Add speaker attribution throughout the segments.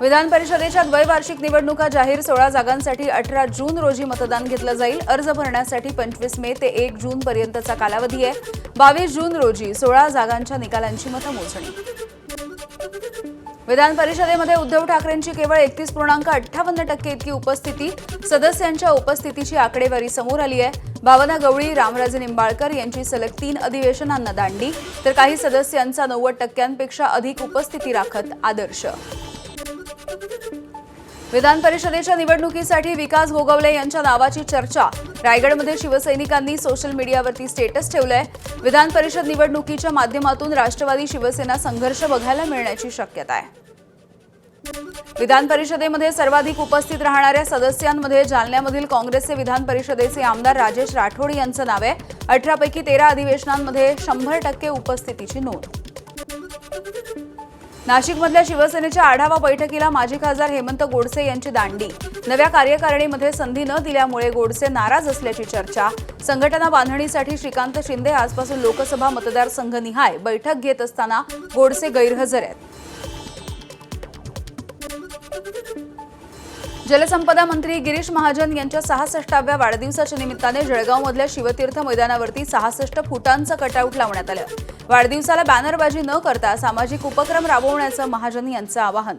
Speaker 1: विधान परिषदेच्या द्वैवार्षिक निवडणुका जाहीर 16 जागांसाठी 18 जून रोजी मतदान घेतलं जाईल। अर्ज भरण्यासाठी 25 मे ते 1 जून पर्यंतचा कालावधी आहे। 22 जून रोजी 16 जागांच्या निकालांची मतमोजणी। विधान परिषदेमध्ये उद्धव ठाकरेंची केवळ 31.58% इतकी उपस्थिती। सदस्यांच्या उपस्थितीची आकडेवारी समोर आली आहे। भावना गवळी, रामराजे निंबाळकर यांची सलग 3 अधिवेशनांना दांडी, तर काही सदस्यांचा 90%पेक्षा अधिक उपस्थिती राखत आदर्श। विधान परिषदेच्या निवडणुकीसाठी विकास गोगवले यांच्या नावाची चर्चा। रायगडमध्ये शिवसैनिकांनी सोशल मीडियावरती स्टेटस ठेवलंय। विधान परिषद निवडणुकीच्या माध्यमातून राष्ट्रवादी शिवसेना संघर्ष बघायला मिळण्याची शक्यता आहे। विधान परिषदेमध्ये सर्वाधिक उपस्थित राहणाऱ्या सदस्यांमध्ये जालन्यामधील काँग्रेसचे विधान परिषदेचे आमदार राजेश राठोड यांचं नाव आहे। 18 पैकी 13 अधिवेशनांमध्ये 100% उपस्थितीची नोंद। नाशिकमधल्या शिवसेनेच्या आढावा बैठकीला माजी खासदार हेमंत गोडसे यांची दांडी। नव्या कार्यकारिणीमध्ये संधी न दिल्यामुळे गोडसे नाराज असल्याची चर्चा। संघटना बांधणीसाठी श्रीकांत शिंदे आजपासून लोकसभा मतदारसंघनिहाय बैठक घेत असताना गोडसे गैरहजर आहेत। जलसंपदा मंत्री गिरीश महाजन यांच्या 66व्या वाढदिवसाच्या निमित्ताने जळगावमधल्या शिवतीर्थ मैदानावरती 66 फुटांचं कटआउट लावण्यात आलं। वाढदिवसाला बॅनरबाजी न करता सामाजिक उपक्रम राबवण्याचं महाजन यांचं आवाहन।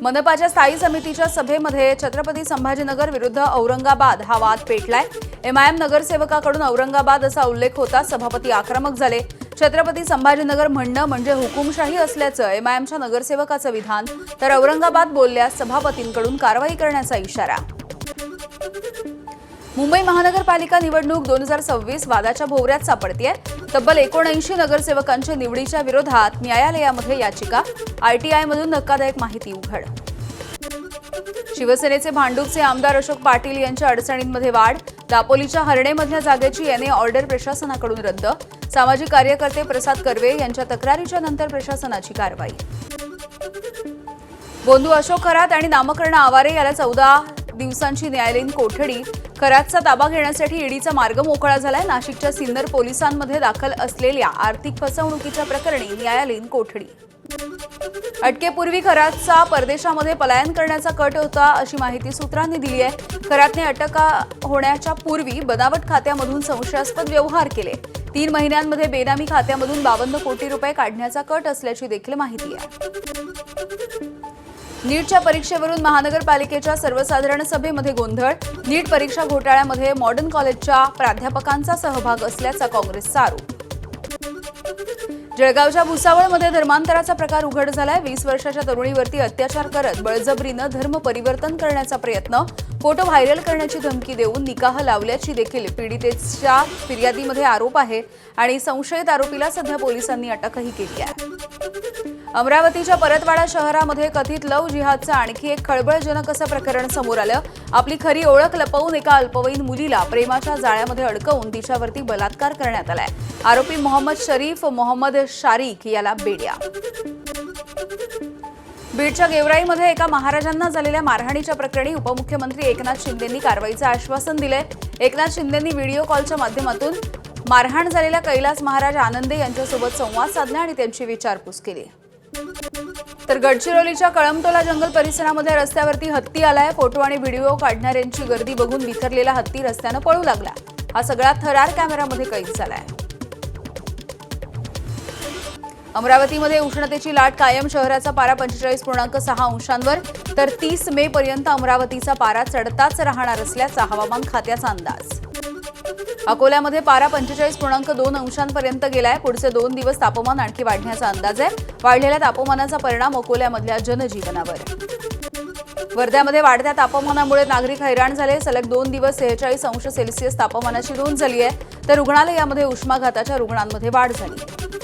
Speaker 1: मनपाच्या स्थायी समितीच्या सभेमध्ये छत्रपती संभाजीनगर विरुद्ध औरंगाबाद हा वाद पेटलाय। एमआयएम नगरसेवकाकडून औरंगाबाद असा उल्लेख होता सभापती आक्रमक झाले। छत्रपती संभाजीनगर म्हणणं म्हणजे हुकुमशाही असल्याचं एमआयएमच्या नगरसेवकाचं विधान, तर औरंगाबाद बोलल्यास सभापतींकडून कारवाई करण्याचा इशारा। मुंबई महानगरपालिका निवडणूक 2026 वादाच्या भोवऱ्यात सापडतेय। तब्बल 79 नगरसेवकांच्या निवडीच्या विरोधात न्यायालयामध्ये याचिका। आरटीआयमधून धक्कादायक माहिती उघड। शिवसेनेचे भांडूपचे आमदार अशोक पाटील यांच्या अडचणींमध्ये वाढ। दापोलीच्या हरणेमधल्या जागेची एनए ऑर्डर प्रशासनाकडून रद्द। सामाजिक कार्यकर्ते प्रसाद कर्वे यांच्या तक्रारीच्या नंतर प्रशासनाची कारवाई। बोंधू अशोक खरात आणि नामकर्ण आवारे याला 14 दिवसांची न्यायालयीन कोठडी। खरातचा ताबा घेण्यासाठी ईडीचा मार्ग मोकळा झालाय। नाशिकच्या सिन्नर पोलिसांमध्ये दाखल असलेल्या आर्थिक फसवणुकीच्या प्रकरणी न्यायालयीन कोठडी। अटकेपूर्वी खरातचा परदेशामध्ये पलायन करण्याचा कट होता अशी माहिती सूत्रांनी दिली आहे। खरातने अटक होण्याच्या पूर्वी बनावट खात्यामधून संशयास्पद व्यवहार केले। 3 महिन्यांमध्ये बेनामी खात्यामधून 52 कोटी रुपये काढण्याचा कट असल्याची देखील माहिती आहे। नीटच्या परीक्षेवरून महानगरपालिकेच्या सर्वसाधारण सभेमध्ये गोंधळ। नीट परीक्षा घोटाळ्यामध्ये मॉडर्न कॉलेजच्या प्राध्यापकांचा सहभाग असल्याचा काँग्रेसचा आरोप। जळगावच्या भुसावळमध्ये धर्मांतराचा प्रकार उघड झालाय। 20 वर्षाच्या तरुणीवरती अत्याचार करत बळजबरीनं धर्म परिवर्तन करण्याचा प्रयत्न। फोटो व्हायरल करण्याची धमकी देऊन निकाह लावल्याची देखील पीडितेच्या फिर्यादीमध्ये आरोप आहे आणि संशयित आरोपीला सध्या पोलिसांनी अटकही केली आहे। अमरावतीच्या परतवाडा शहरामध्ये कथित लव्ह जिहादचं आणखी एक खळबळजनक असं प्रकरण समोर आलं। आपली खरी ओळख लपवून एका अल्पवयीन मुलीला प्रेमाच्या जाळ्यामध्ये अडकवून तिच्यावरती बलात्कार करण्यात आलाय। आरोपी मोहम्मद शरीफ मोहम्मद शारिक याला बेड्या। बीडच्या गेवराईमध्ये एका महाराजांना झालेल्या मारहाणीच्या प्रकरणी उपमुख्यमंत्री एकनाथ शिंदेंनी कारवाईचं आश्वासन दिलंय। एकनाथ शिंदेंनी व्हिडिओ कॉलच्या माध्यमातून मारहाण झालेल्या कैलास महाराज आनंदे यांच्यासोबत संवाद साधला आणि त्यांची विचारपूस केली। तर गडचिरोलीच्या कळमटोला जंगल परिसरामध्ये रस्त्यावरती हत्ती आलाय। फोटो आणि व्हिडिओ काढणाऱ्यांची गर्दी बघून बिथरलेला हत्ती रस्त्यानं पळू लागला। हा सगळा थरार कॅमेरामध्ये कैद झालाय। अमरावतीमध्ये उष्णतेची लाट कायम। शहराचा पारा 45.6 अंशांवर, तर 30 मे पर्यंत अमरावतीचा पारा चढताच राहणार असल्याचा हवामान खात्याचा अंदाज। अकोल्यामध्ये पारा 45.2 अंशांपर्यंत गेलाय। पुढचे 2 दिवस तापमान आणखी वाढण्याचा अंदाज आहे। वाढलेल्या तापमानाचा परिणाम अकोल्यामधल्या जनजीवनावर। वर्ध्यामध्ये वाढत्या तापमानामुळे नागरिक हैराण झाले। सलग 2 दिवस 46 अंश सेल्सिअस तापमानाची नोंद झाली आहे, तर रुग्णालयामध्ये उष्माघाताच्या रुग्णांमध्ये वाढ झाली।